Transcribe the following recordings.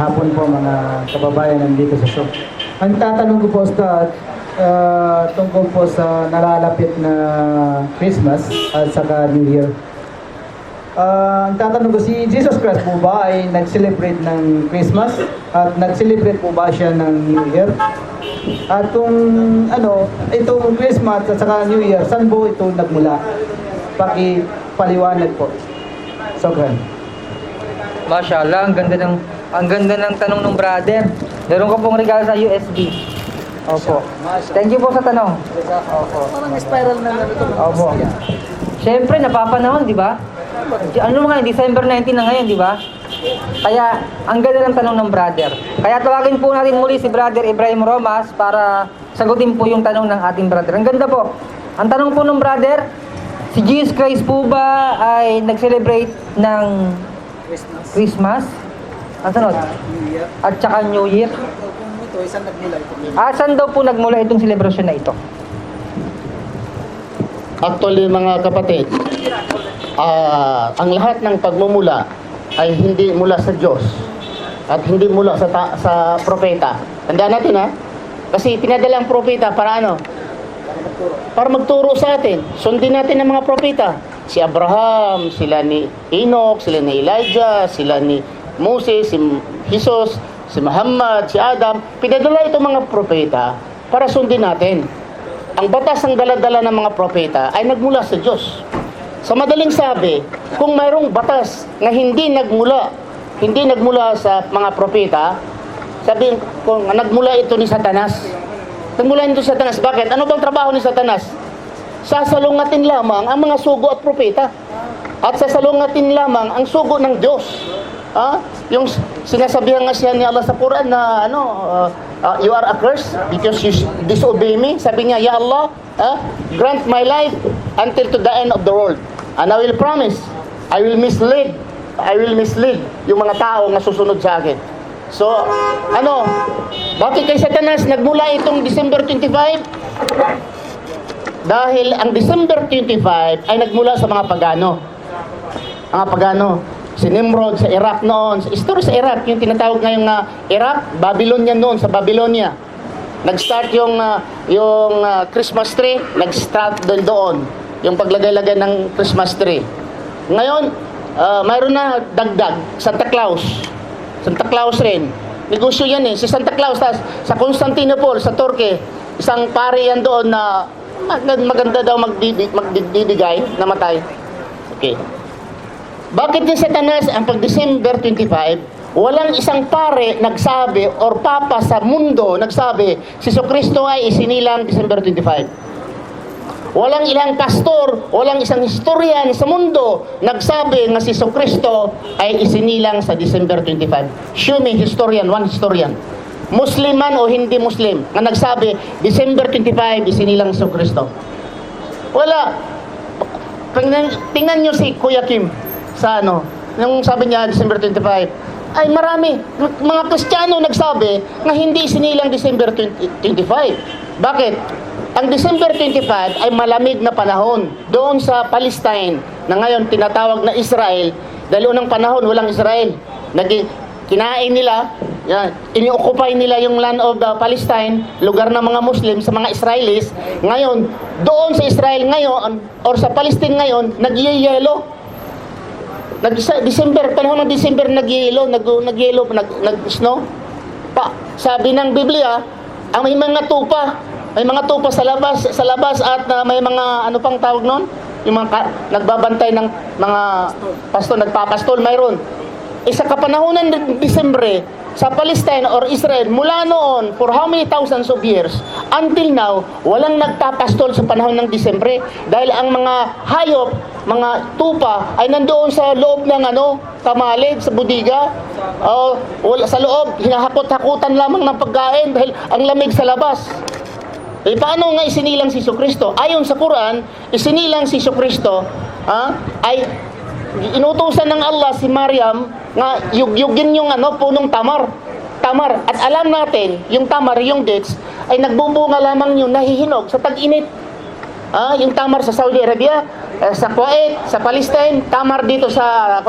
hapon po mga kababayan nandito sa show. Ang tatanong ko po Ustad, tungkol po sa nalalapit na Christmas at saka New Year. Ang tatanong ko, si Jesus Christ po ba ay nag-celebrate ng Christmas at nag-celebrate po ba siya ng New Year? At kung itong Christmas at saka New Year, saan po ito nagmula? Paliwanag po. Sokran. Mashallah, ang ganda ng tanong ng brother. Meron ko pong regalo sa USB. Opo. Thank you po sa tanong. Opo. Parang spiral na ito. Opo. Siyempre, napapanahon, di ba? Ano nga, December 19 na ngayon, di ba? Kaya, ang ganda ng tanong ng brother. Kaya tawagin po natin muli si brother Ibrahim Romas para sagutin po yung tanong ng ating brother. Ang ganda po. Ang tanong po ng brother, si Jesus Christ po ba ay nag-celebrate ng Christmas? Ang sunod? New Year. At saka New Year? Kung ito, saan nagmula ito? Saan daw po nagmula itong celebration na ito? Actually, mga kapatid, ang lahat ng pagmumula ay hindi mula sa Diyos at hindi mula sa propeta. Tandaan natin kasi pinadala ang propeta para ano? Para magturo sa atin. Sundin natin ang mga propeta. Si Abraham, sila ni Enoch, sila ni Elijah, sila ni Moses, si Jesus, si Muhammad, si Adam. Pinadala itong mga propeta para sundin natin. Ang batas ng dala-dala ng mga propeta ay nagmula sa Diyos. Sa madaling sabi, kung mayroong batas na hindi nagmula sa mga propeta, sabihin kung nagmula ito ni Satanas. Nagmula ito ni Satanas. Bakit? Ano bang trabaho ni Satanas? Sasalungatin lamang ang mga sugo at propeta. At sasalungatin lamang ang sugo ng Diyos. Yung sinasabihan nga siya ni Allah sa Quran na you are accursed because you disobey me. Sabi niya, Ya Allah, grant my life until to the end of the world. And I will promise, I will mislead yung mga tao na susunod sa akin. So, bakit kay Satanas nagmula itong December 25? Dahil ang December 25 ay nagmula sa mga pagano. Mga pagano. Si Nimrod sa Iraq noon, sa story sa Iraq, yung tinatawag ngayong Iraq, Babylonia noon, sa Babylonia. Nag-start yung Christmas tree, nag-start doon. Yung paglagay-lagay ng Christmas tree. Ngayon, mayroon na dagdag, Santa Claus. Santa Claus rin. Negosyo yan si Santa Claus. Sa Constantinople, sa Turkey, isang pari yan doon na maganda daw magbibigay, namatay. Okay. Bakit ni Satanas ang pag-December 25, walang isang pare nagsabi or papa sa mundo nagsabi, si Jesucristo ay isinilang December 25. Walang ilang pastor, walang isang historian sa mundo nagsabi na si Jesucristo ay isinilang sa December 25. Show me one historian. Muslim man o hindi Muslim na nagsabi, December 25 isinilang si Jesucristo. Wala. Tingnan nyo si Kuya Kim sa yung sabi niya December 25 ay marami mga Kristiyano nagsabi na hindi sinilang December 25. Bakit? Ang December 25 ay malamig na panahon doon sa Palestine na ngayon tinatawag na Israel dahil unang panahon walang Israel. Kinain nila, ini-occupy nila yung land of the Palestine, lugar ng mga Muslim sa mga Israelis. Ngayon, doon sa Israel ngayon or sa Palestine ngayon, nagyayelo. Panahon ng December nagyelo, nag-snow. Sabi ng Biblia, may mga tupa sa labas at may mga pang tawag noon, yung mga nagbabantay ng mga nagpapastol mayroon. Sa kapanahonan ng Disyembre sa Palestine or Israel, mula noon for how many thousands of years until now, walang nagpapastol sa panahon ng Disyembre dahil ang mga hayop, mga tupa ay nandoon sa loob ng tamalig, sa budiga, sa loob, hinahakot-hakutan lamang ng pagkain dahil ang lamig sa labas. Paano nga isinilang si Jesucristo? Ayon sa Quran, isinilang si Jesucristo ay inutusan ng Allah si Maryam nga yugyugin yung punong tamar. At alam natin, yung tamar, yung dates, ay nagbubunga lamang yung nahihinog sa tag-init. Yung tamar sa Saudi Arabia, sa Kuwait, sa Palestine, tamar dito sa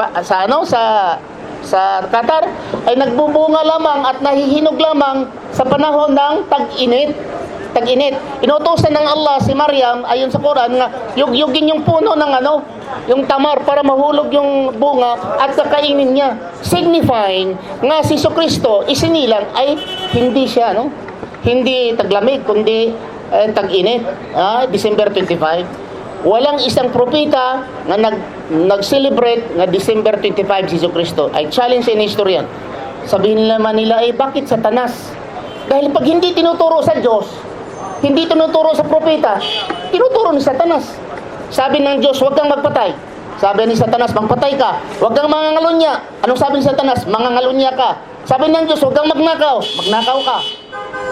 sa Qatar ay nagbubunga lamang at nahihinog lamang sa panahon ng tag-init. Tag-init. Inutusan ng Allah si Maryam ayon sa Quran nga yugyugin yung puno ng yung tamar para mahulog yung bunga at kakainin niya. Signifying nga si Kristo isinilang ay hindi siya hindi taglamig kundi tag-init. December 25. Walang isang propeta na nag-celebrate nga December 25 si Kristo. I challenge in history yan. Sabihin naman nila, bakit Satanas? Dahil pag hindi tinuturo sa Diyos, hindi tinuturo sa propeta, tinuturo ni Satanas. Sabi ng Diyos, huwag kang magpatay. Sabi ni Satanas, magpatay ka. Huwag kang mangangalunya. Anong sabi ni Satanas? Mangangalunya ka. Sabi ng Diyos, huwag kang magnakaw. Magnakaw ka.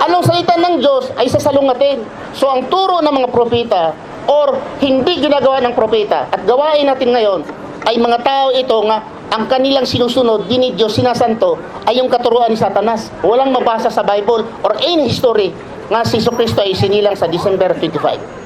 Anong salita ng Diyos ay sasalungatin. So ang turo ng mga propeta or hindi ginagawa ng propeta at gawain natin ngayon ay mga tao ito nga ang kanilang sinusunod, ni Diyos, sinasanto, ay yung katuruan ni Satanas. Walang mabasa sa Bible or any history nga si Kristo ay sinilang sa December 25.